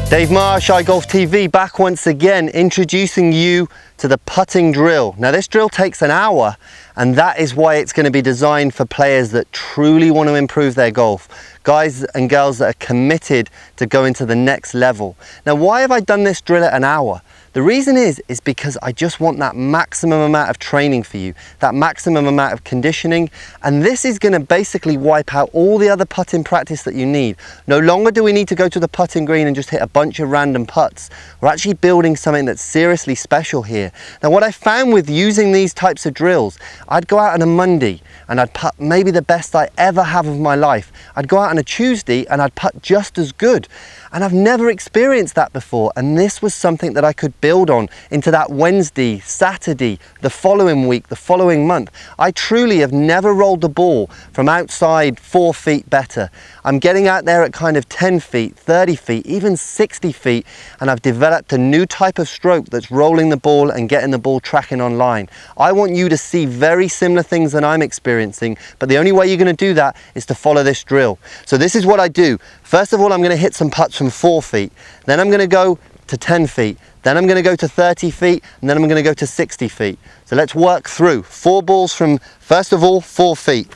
Dave Marsh, iGolf TV, back once again, introducing you to the putting drill. Now this drill takes an hour, and that is why it's going to be designed for players that truly want to improve their golf. Guys and girls that are committed to going to the next level. Now why have I done this drill at an hour? The reason is because I just want that maximum amount of training for you, that maximum amount of conditioning, and this is going to basically wipe out all the other putting practice that you need. No longer do we need to go to the putting green and just hit a bunch of random putts. We're actually building something that's seriously special here. Now what I found with using these types of drills, I'd go out on a Monday and I'd putt maybe the best I ever have of my life. I'd go out on a Tuesday and I'd putt just as good. And I've never experienced that before, and this was something that I could build on into that Wednesday, Saturday, the following week, the following month. I truly have never rolled the ball from outside 4 feet better. I'm getting out there at kind of 10 feet, 30 feet, even 60 feet, and I've developed a new type of stroke that's rolling the ball and getting the ball tracking on line. I want you to see very similar things that I'm experiencing, but the only way you're going to do that is to follow this drill. So this is what I do. First of all, I'm going to hit some putts from 4 feet, then I'm going to go to 10 feet, then I'm going to go to 30 feet, and then I'm going to go to 60 feet. So let's work through 4 balls from, first of all, 4 feet.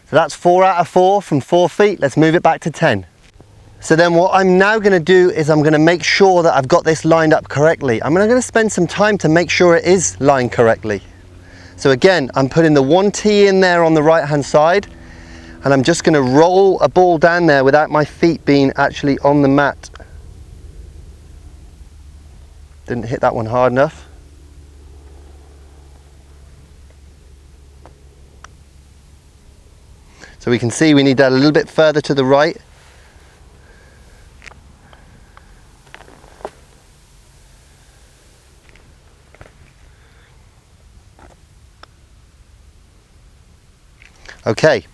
So that's 4 out of 4 from 4 feet. Let's move it back to 10. So then what I'm now going to do is I'm going to make sure that I've got this lined up correctly. I'm going to spend some time to make sure it is lined correctly. So again, I'm putting the 1 tee in there on the right hand side, and I'm just going to roll a ball down there without my feet being actually on the mat. Didn't hit that one hard enough. So we can see we need that a little bit further to the right. Okay.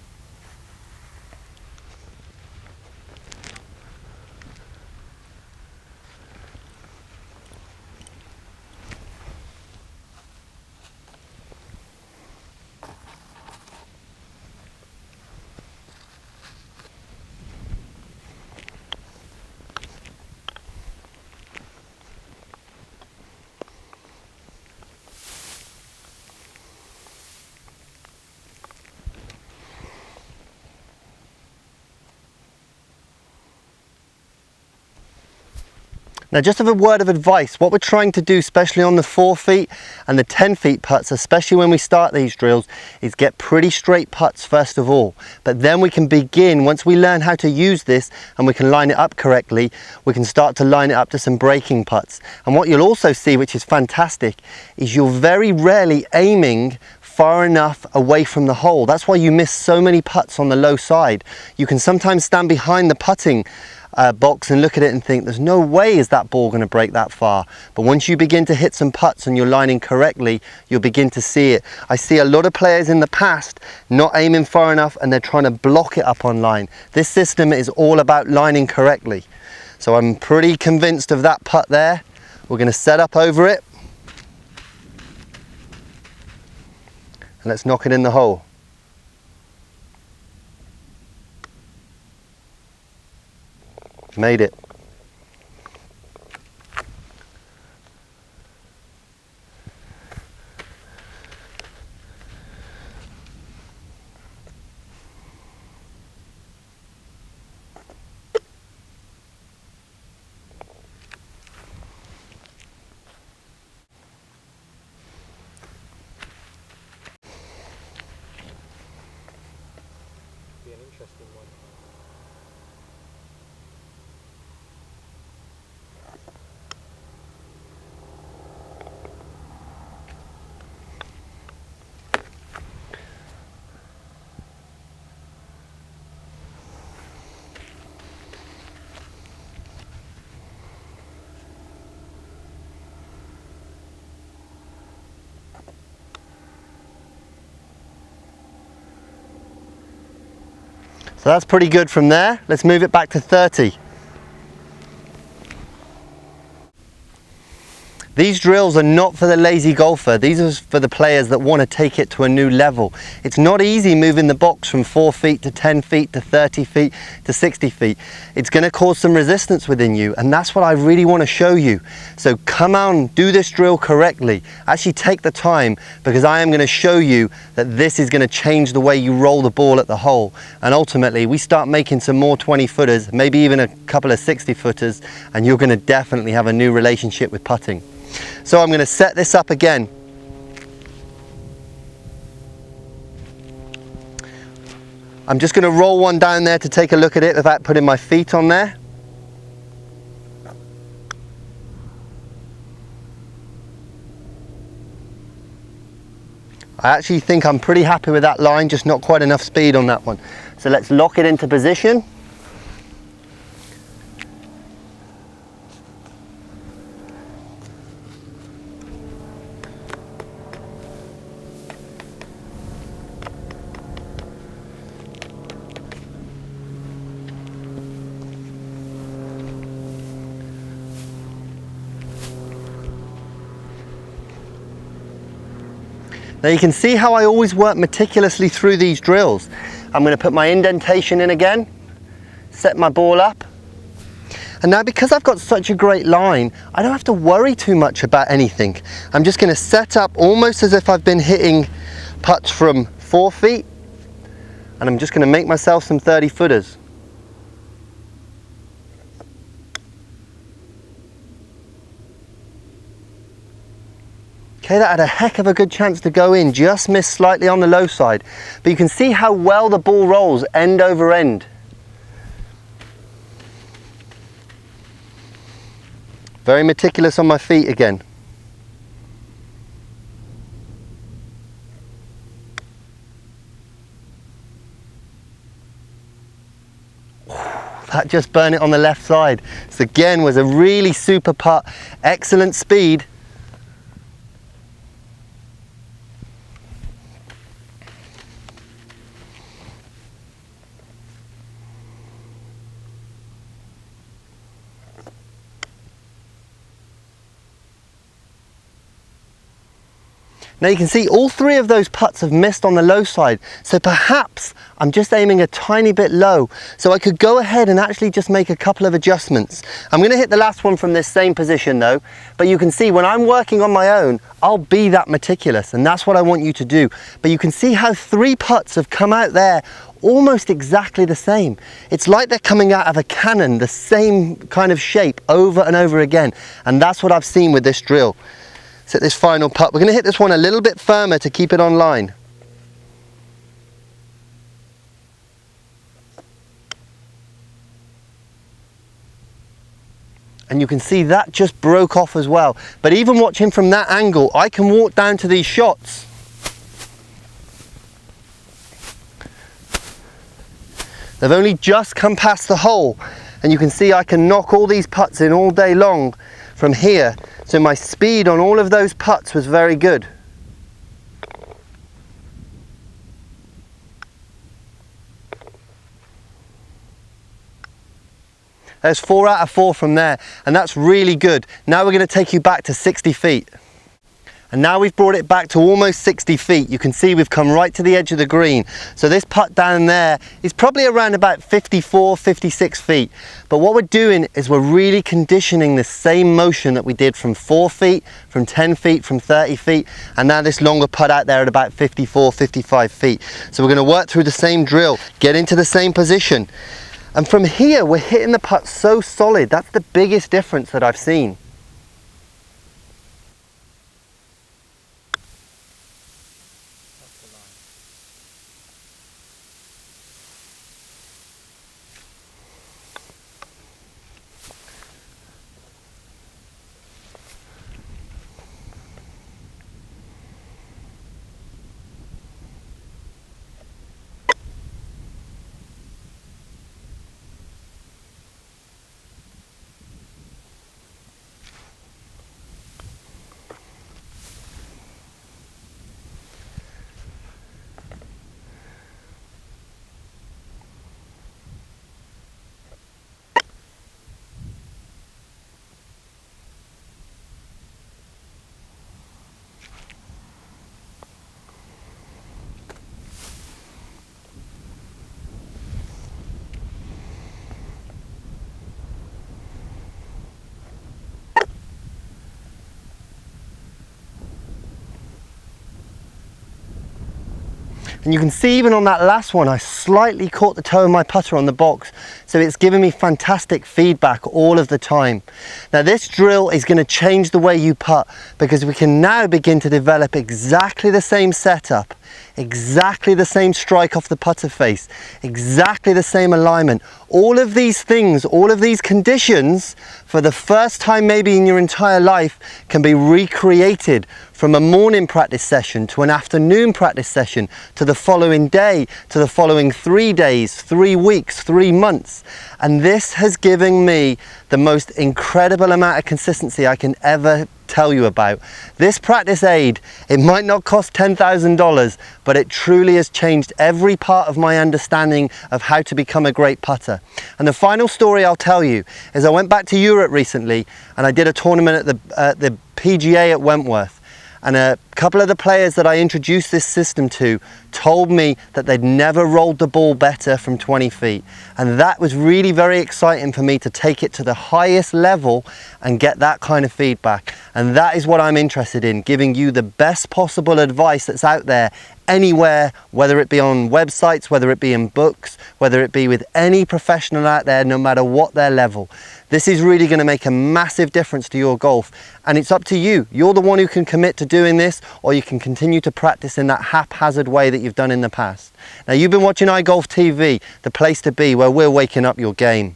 Now just as a word of advice, what we're trying to do, especially on the 4 feet and the 10 feet putts, especially when we start these drills, is get pretty straight putts first of all. But then we can begin, once we learn how to use this and we can line it up correctly, we can start to line it up to some breaking putts. And what you'll also see, which is fantastic, is you're very rarely aiming far enough away from the hole. That's why you miss so many putts on the low side. You can sometimes stand behind the putting box and look at it and think there's no way is that ball going to break that far. But once you begin to hit some putts and you're lining correctly, you'll begin to see it. I see a lot of players in the past not aiming far enough and they're trying to block it up on line. This system is all about lining correctly. So I'm pretty convinced of that putt there. We're going to set up over it and let's knock it in the hole. Made it. interesting one. So that's pretty good from there. Let's move it back to 30. These drills are not for the lazy golfer. These are for the players that want to take it to a new level. It's not easy moving the box from 4 feet to 10 feet to 30 feet to 60 feet. It's going to cause some resistance within you, and that's what I really want to show you. So come on, do this drill correctly. Actually take the time, because I am going to show you that this is going to change the way you roll the ball at the hole. And ultimately, we start making some more 20 footers, maybe even a couple of 60 footers, and you're going to definitely have a new relationship with putting. So I'm going to set this up again. I'm just going to roll one down there to take a look at it without putting my feet on there. I actually think I'm pretty happy with that line, just not quite enough speed on that one. So let's lock it into position. Now you can see how I always work meticulously through these drills. I'm going to put my indentation in again, set my ball up. And now because I've got such a great line, I don't have to worry too much about anything. I'm just going to set up almost as if I've been hitting putts from 4 feet. And I'm just going to make myself some 30 footers. Okay, that had a heck of a good chance to go in, just missed slightly on the low side. But you can see how well the ball rolls end over end. Very meticulous on my feet again. That just burned it on the left side. This again was a really super putt, excellent speed. Now you can see all 3 of those putts have missed on the low side, so perhaps I'm just aiming a tiny bit low, so I could go ahead and actually just make a couple of adjustments. I'm going to hit the last one from this same position though, but you can see when I'm working on my own, I'll be that meticulous, and that's what I want you to do. But you can see how 3 putts have come out there almost exactly the same. It's like they're coming out of a cannon, the same kind of shape over and over again, and that's what I've seen with this drill. Set this final putt. We're going to hit this one a little bit firmer to keep it on line. And you can see that just broke off as well. But even watching from that angle, I can walk down to these shots. They've only just come past the hole, and you can see I can knock all these putts in all day long from here. So my speed on all of those putts was very good. There's 4 out of 4 from there, and that's really good. Now we're going to take you back to 60 feet. And now we've brought it back to almost 60 feet. You can see we've come right to the edge of the green. So this putt down there is probably around about 54, 56 feet. But what we're doing is we're really conditioning the same motion that we did from 4 feet, from 10 feet, from 30 feet, and now this longer putt out there at about 54, 55 feet. So we're going to work through the same drill, get into the same position. And from here, we're hitting the putt so solid. That's the biggest difference that I've seen. And you can see even on that last one, I slightly caught the toe of my putter on the box. So it's giving me fantastic feedback all of the time. Now this drill is going to change the way you putt, because we can now begin to develop exactly the same setup, exactly the same strike off the putter face, exactly the same alignment. All of these things, all of these conditions, for the first time maybe in your entire life, can be recreated from a morning practice session to an afternoon practice session to the following day, to the following 3 days, 3 weeks, 3 months. And this has given me the most incredible amount of consistency I can ever tell you about. This practice aid, it might not cost $10,000, but it truly has changed every part of my understanding of how to become a great putter. And the final story I'll tell you is I went back to Europe recently and I did a tournament at the PGA at Wentworth. And a couple of the players that I introduced this system to told me that they'd never rolled the ball better from 20 feet. And that was really very exciting for me to take it to the highest level and get that kind of feedback. And that is what I'm interested in, giving you the best possible advice that's out there anywhere, whether it be on websites, whether it be in books, whether it be with any professional out there, no matter what their level. This is really going to make a massive difference to your golf, and it's up to you. You're the one who can commit to doing this, or you can continue to practice in that haphazard way that you've done in the past. Now, you've been watching iGolf TV, the place to be, where we're waking up your game.